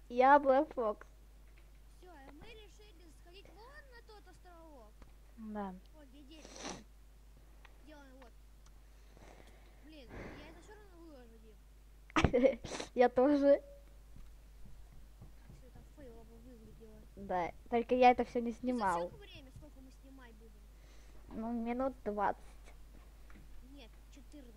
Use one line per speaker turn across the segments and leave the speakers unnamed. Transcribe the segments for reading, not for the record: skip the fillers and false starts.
Я Black Fox.
Все, мы решили сходить вон на тот островок.
Да.
Вот где дети. Делаем вот. Блин, я это все равно выложу, Дим.
Я тоже.
Как все это фейлово выглядело.
Да. Только я это все не
Ты
снимал.
засек время, сколько мы снимать будем?
Ну, минут 20.
Нет, 14.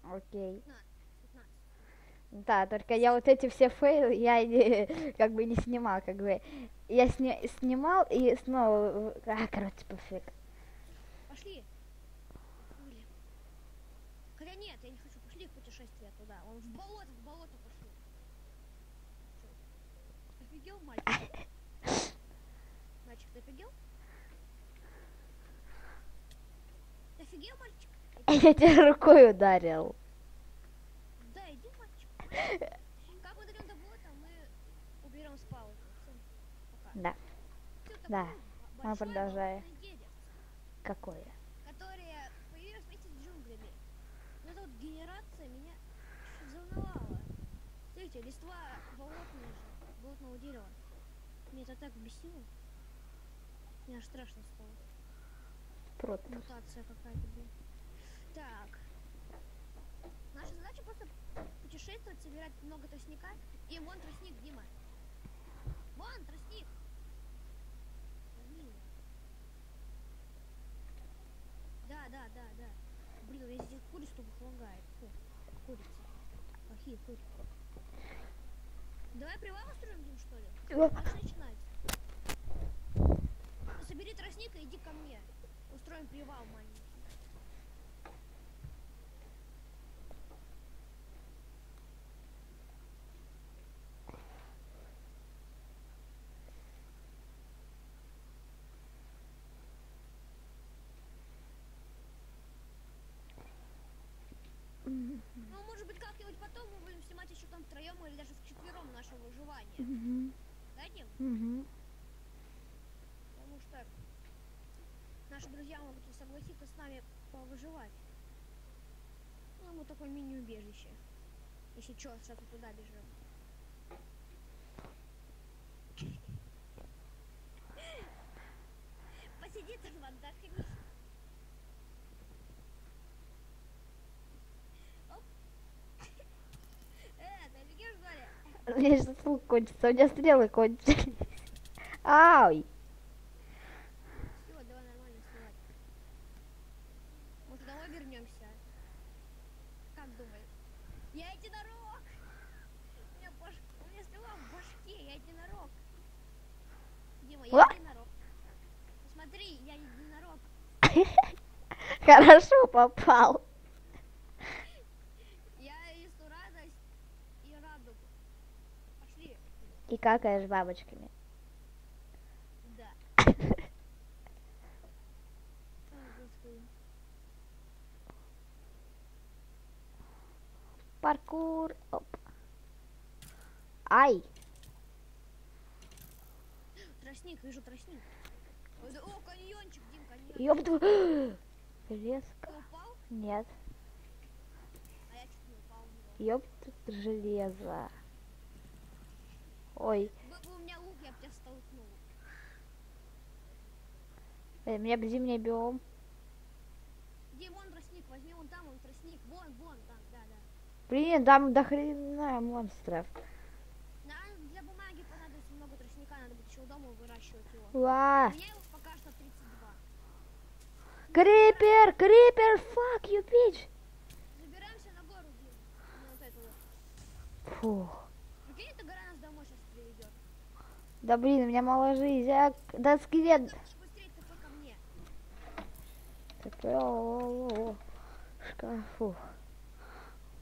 Окей.
15. 15.
Да, только я вот эти все фейлы, я как бы не снимал, как бы. Я снимал и снова... короче, пофиг.
Пошли. Блин. Хотя нет, я не хочу. Пошли в путешествие туда. Он в болото пошли. Чё? Офигел, мальчик? Мальчик, ты офигел? Ты офигел, мальчик?
Я тебя рукой ударил.
Да, иди, мальчик. Как мы дойдем до болота, мы уберем с паузы. Всем пока.
Да.
Тут
Да.
такое
Мы
большое
продолжаем.
болотное деревце,
Какое?
которое появилось вместе с джунглями. Но эта вот генерация меня чуть заволновала. Смотрите, листва болотная же, болотного дерева. Мне это так бесило. Мне аж страшно стало.
Пруд.
Мутация какая-то, блин. Так. Наша задача просто путешествовать, собирать много тростника. И вон тростник, Дима. Вон тростник. Возьми его. Да, да, да, да. Блин, я здесь курицу лагает. Фу, курица. Плохие курицы. Давай привал устроим, Дим, что ли? Можешь начинать. Ну, собери тростник и иди ко мне. Устроим привал маленький. Ну, может быть, как-нибудь потом мы будем снимать еще там втроем или даже вчетвером наше выживание. Да, Дим? Потому что наши друзья могут не согласиться с нами повыживать. Ну, мы такое мини-убежище. Если что, сразу туда бежим. Посиди там, отдохни. Оп. Ты офигел, что ли?
У меня сейчас лук кончится, у меня стрелы кончились. Ай!
Все, давай нормально снимать. Может, домой вернемся? Как думаешь? Я единорог! У меня стрела в башке, я единорог. Дима, я единорог. Посмотри, я единорог.
Хорошо попал.
Я несу радость и радугу. Пошли.
И какаешь бабочками.
Да. О, Господи.
Паркур. Оп. Ай!
Тростник, вижу тростник. О, каньончик, Дим, каньон.
Ёпту. Резко.
Ты упал?
Нет.
А я чуть не упал в него.
Ёпту железо. Ой.
Был бы у меня лук, я бы тебя столкнул.
У меня зимний биом.
Где вон тростник, возьми вон там, вон тростник. Вон там, да.
Блин, там до хрена монстров.
Для бумаги понадобится много тростника, надо будет еще дома выращивать его.
Уа!
У меня его пока что 32.
Крипер, fuck you, bitch.
Забираемся на гору, Дим. На вот эту вот.
Фух.
Прикинь, эта гора нас домой сейчас приведет.
Да блин, у меня мало жизни. Да скелет.
Быстрее ТП ко мне.
Шкафу.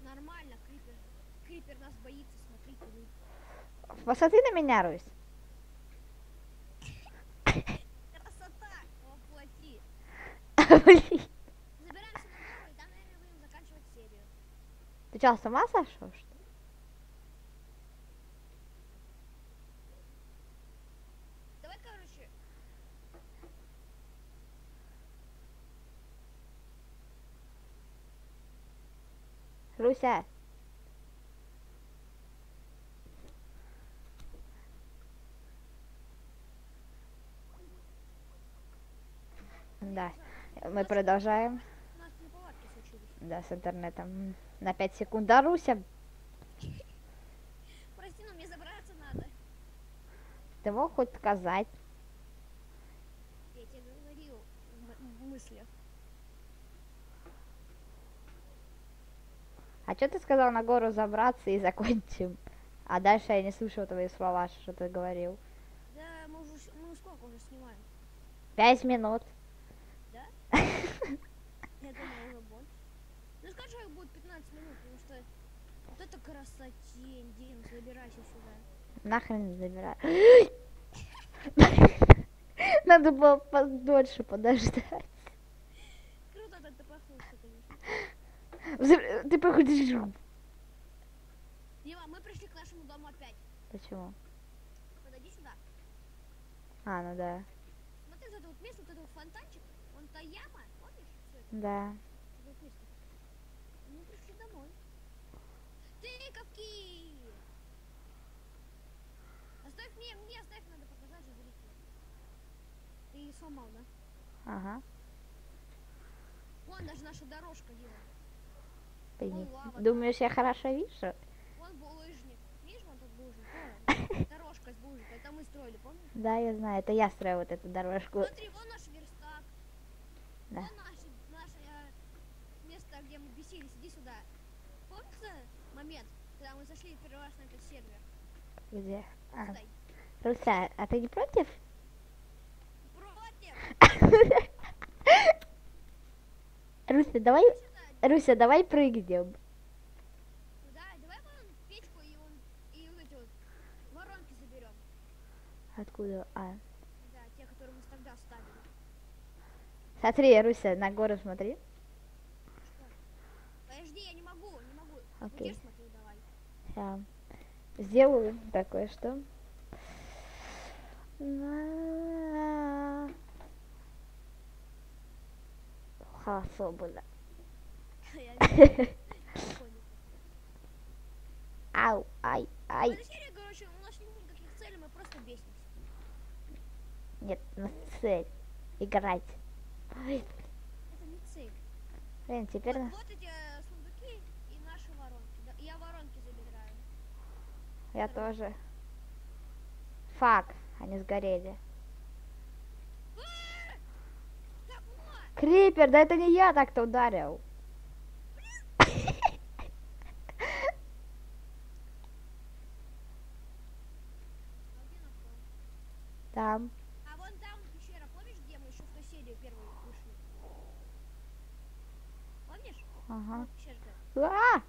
Нормально, Крипер. Крипер нас боится, смотрите вы.
Посмотри на меня, Русь.
Красота! Воплоти.
Блин.
Забираемся на гору, и там, наверное, будем заканчивать серию.
Ты что, с ума сошел, что ли?
Давай, короче.
Руся. Да,
назад.
мы продолжаем.
У нас неполадки случились.
Да, с интернетом. На 5 секунд. Да, Руся,
Прости, но мне забраться надо.
ты мог хоть сказать?
Я тебе говорил в мыслях.
А что ты сказал на гору забраться и закончим? А дальше я не слышал твои слова, что ты говорил.
Да, мы сколько уже снимаем?
5 минут.
Да? Я думал, уже больше. Ну скажи, как будет 15 минут, потому что вот это красотень, Дим, забирайся сюда.
Нахрен забирай. Надо было подольше подождать.
Круто ты похнулся, конечно.
Ты походишь.
Дима, мы пришли к нашему дому опять.
Почему?
Подойди сюда.
А, ну да.
Смотри, вот это вот место, вот этот фонтанчик, вон та яма, помнишь? Все это,
Да.
вот место. Мы пришли домой. Тыковки! Оставь мне оставь, надо показать же зрителям. Ты сломал, да?
Ага.
Вон даже наша дорожка, Дима.
Понятно.
лава
Думаешь, я хорошо вижу?
Вон булыжник. Видишь, вон тут булыжник? Вон. Дорожка с булыжником. Это мы строили, помнишь?
Да, я знаю. Это я строил вот эту дорожку.
Смотри, вон наш верстак.
Да.
Вон наше место, где мы бесились. Иди сюда. Помнишь момент, когда мы зашли первый раз на этот сервер?
Где? А.
Стой.
Руся, а ты не против?
Против!
Руся, давай,
Сюда.
Руся, давай прыгнем.
Да, давай вон печку и вот эти вот воронки заберем.
Откуда? А.
Да, те, которые мы тогда ставили.
Смотри, Руся, на гору смотри.
Что? Подожди, я не могу.
Окей.
Где смотри, давай.
Я сделаю такое, что... Хорошо было.
Я не понял.
Ау, ай,
В
ай.
этой серии, короче, у нас нет никаких целей, мы просто бесимся.
Нет, у нас цель. Играть. Ой,
Это не цель.
блин, теперь...
Вот эти сундуки и наши воронки. Да, я воронки забираю.
Я тоже. Фак, они сгорели.
Так, вот!
Крипер, да это не я так-то ударил.
А где нашел?
Там.
А вон там пещера, помнишь, где мы еще в той серии первую вышли? Помнишь?
Ага.
Вот пещерка.
А!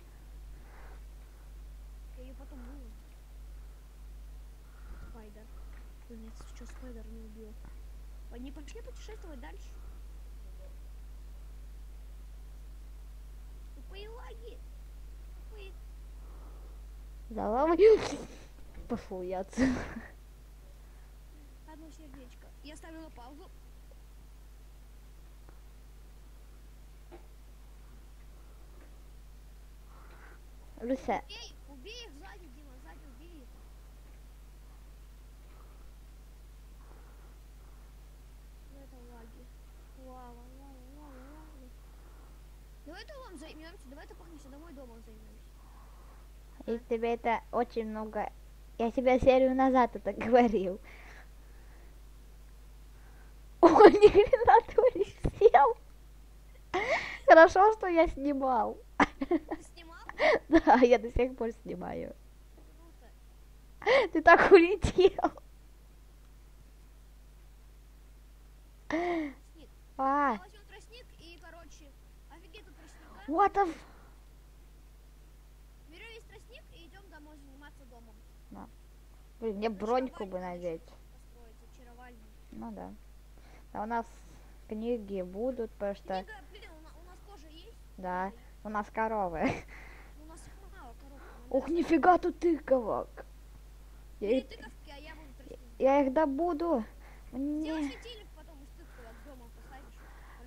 Я ее потом выложу. Спайдер. Блин, я сейчас спайдер не убил. Не пошли путешествовать дальше. Тупые лаги. Тупые.
Залавы. Пошел я отсюда.
Одно сердечко. Я ставила паузу.
Руся,
Убей их сзади, Дима, сзади убей их. Ну это лаги. Лава. Давай домом займемся, давай топахнемся домой, домом займемся.
и тебе это очень много... Я тебе серию назад это говорил. О, ни хрена ты не сел. Хорошо, что я снимал.
Ты снимал?
Да, я до сих пор снимаю.
Круто.
Ты так улетел.
Тростник.
А,
Я возьмем тростник и, короче, офигеть тут тростника.
what the...
Берем весь тростник и идем домой заниматься домом.
Блин, мне броньку бы надеть.
Построить очаровальный.
Ну да. А у нас книги будут, потому что...
Книга, блин, у нас кожа есть?
Да, у нас коровы.
У нас их мало, коробка.
Ух, нифига тут тыковок.
Бери тыковки, а я буду тростник.
Я их добуду.
Сделай
Мне...
светильник, потом из тыковок домом поставишь.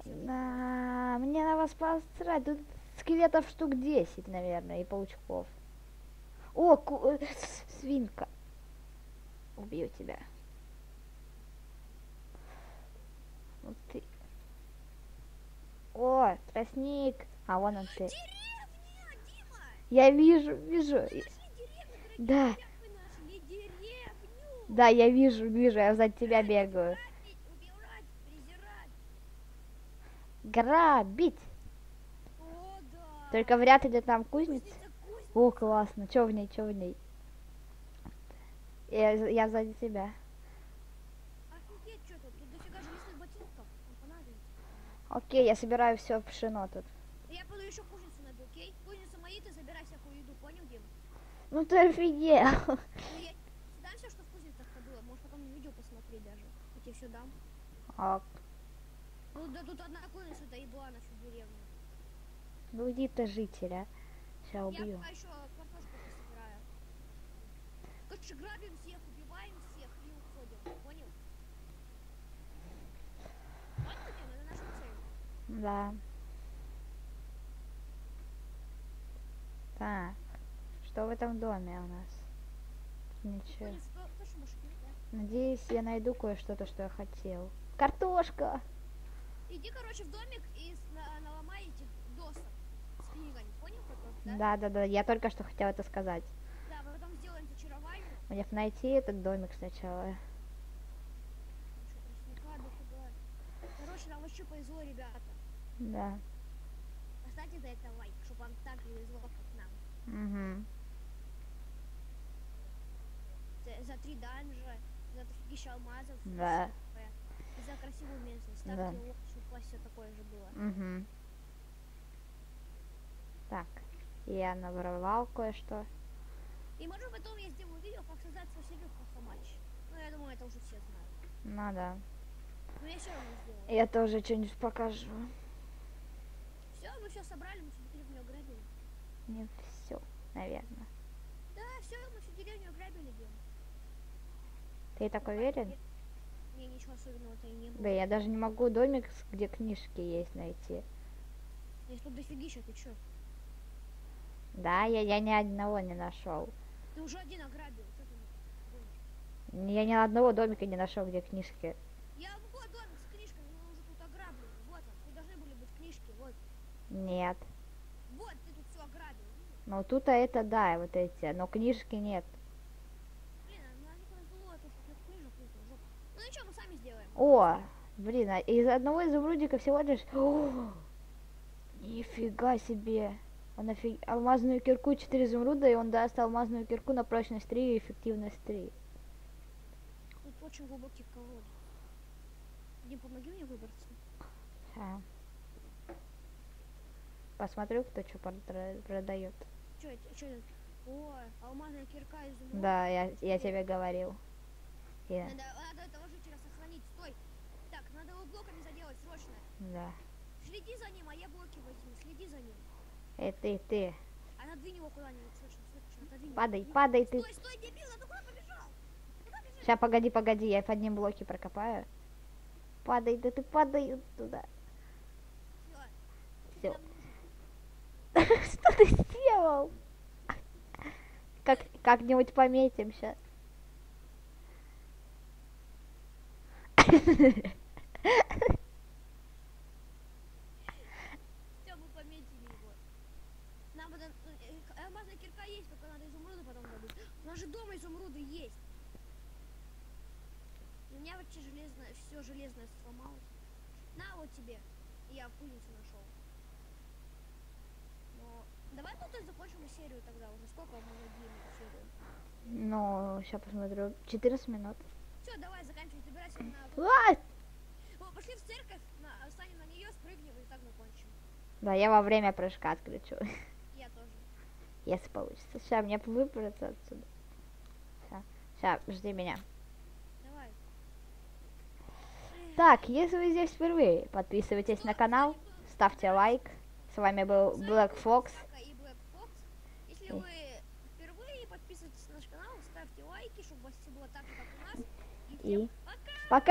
Красиво.
Да, мне на вас посрать. Тут скелетов штук 10, наверное, и паучков. О, свинка. Убью тебя. Вот ты. О, тростник. А вон он ты.
Деревня, Дима!
Я вижу.
Нашли деревню, дорогие
Да.
друзья, мы нашли деревню!
Да, я вижу, я за тебя
Грабить,
бегаю.
грабить, убивать, презирать.
Грабить.
О, да!
Только вряд ли там кузница.
Кузница.
О, классно. Чё в ней, чё в ней? Я сзади тебя.
Офигеть, что тут? Тут дофига железных ботинков. Нам понадобится.
Окей, я собираю все пшено тут.
Я пойду еще кузницу найду, окей? Кузница мои, ты забирай всякую еду, понял, Дим?
Ну ты офигел.
Ну я дам все, что в кузницах-то было. Может потом видео посмотреть даже. Я тебе все дам.
Ок.
Ну да тут одна кузница, да и была на всю деревню.
Ну иди ты жителя. Сейчас
Я
убью.
пока еще картошку пособираю. Короче, грабим всех, убиваем всех и уходим. Понял? Понял, Дим? Это наша цель.
Да. Так. Что в этом доме у нас? Тут ничего.
Кузница тоже машины, да?
Надеюсь, я найду кое-что, то, что я хотел. Картошка!
Иди, короче, в домик и наломай этих досок с книгами. Понял, потом, да?
Да, я только что хотела это сказать.
Да, потом сделаем зачарование.
Мне б найти этот домик сначала.
Тростника дофига. Короче, нам вообще повезло, ребята.
Да.
Поставьте за это лайк, чтобы вам так же везло, как нам.
Угу.
За 3 данжа, за дофигища алмазов.
Да.
всё такое. И за красивую местность. Ставьте
Да.
лайк, чтобы у вас все такое же было.
Угу. Так. Я набрала кое-что.
И может потом я сделаю видео, как создать свой сервер Пахамач. Ну, я думаю, это уже все знают.
Ну да.
Но я все равно сделаю.
Я тоже что-нибудь покажу.
Все, мы все собрали, мы всю деревню ограбили.
Не все, наверное.
Да, все, мы всю деревню ограбили, Дим.
Ты так уверен?
Не, ничего особенного-то и не было.
Да, я даже не могу домик, где книжки есть, найти.
Здесь тут дофигища, ты чё?
Да, я ни одного не нашел.
Ты уже один ограбил, что ты думаешь?
Я ни одного домика не нашел, где книжки.
Я вот домик с книжками, мы уже тут ограблены. Вот он, тут должны были быть книжки, вот.
Нет.
Вот, ты тут все ограбил. видишь?
Ну тут это да, вот эти, но книжки нет.
Блин, а нам не повезло, тут нет книжек, нету, жопа. Ну ничего, мы сами сделаем.
О, блин, а из одного изумрудика всего лишь... О, нифига себе. Он алмазную кирку 4 изумруда, и он даст алмазную кирку на прочность 3 и эффективность 3.
Тут очень глубокий колодец. Дим, помоги мне выбраться.
Ща. Посмотрю, кто что продает.
Чё это? Чё это? О, алмазная кирка изумруд.
Да, я тебе говорил. И-
Надо этого жителя сохранить. Стой. Так, надо его блоками заделать срочно.
да.
Следи за ним, а я блоки возьму. Следи за ним.
Ты.
А надвинь его куда-нибудь. Срочно, отодвинь.
Падай,
Отодвинь.
падай ты.
Стой, дебил, а ты куда побежал? Куда бежишь?
Сейчас, погоди, я под ним блоки прокопаю. Падай, да ты падай туда.
Всё.
Всё. Что ты сделал? Как-нибудь пометим сейчас.
Всё, мы пометили его. Нам надо... алмазная кирка есть, только надо изумруды потом добыть. У нас же дома изумруды есть. У меня вообще железное, все железное сломалось. На вот тебе. Я кузницу нашел. Но давай тут и закончим серию тогда. Уже сколько мы надеемся серию?
Ну, сейчас посмотрю. 14 минут.
Все, давай заканчивай. Забирайся на...
А!
О, пошли в церковь, встанем на нее, спрыгнем и так закончим.
Да, я во время прыжка отключу.
Я тоже.
Если получится. Сейчас мне выбраться отсюда. Сейчас, жди меня.
Давай.
Так, если вы здесь впервые, подписывайтесь на канал, ставьте лайк. С вами был Black Fox.
И Black Fox. Если вы впервые, подписывайтесь на наш канал, ставьте лайки, чтобы у вас все было так же, как у нас. И
И
всем пока!
пока!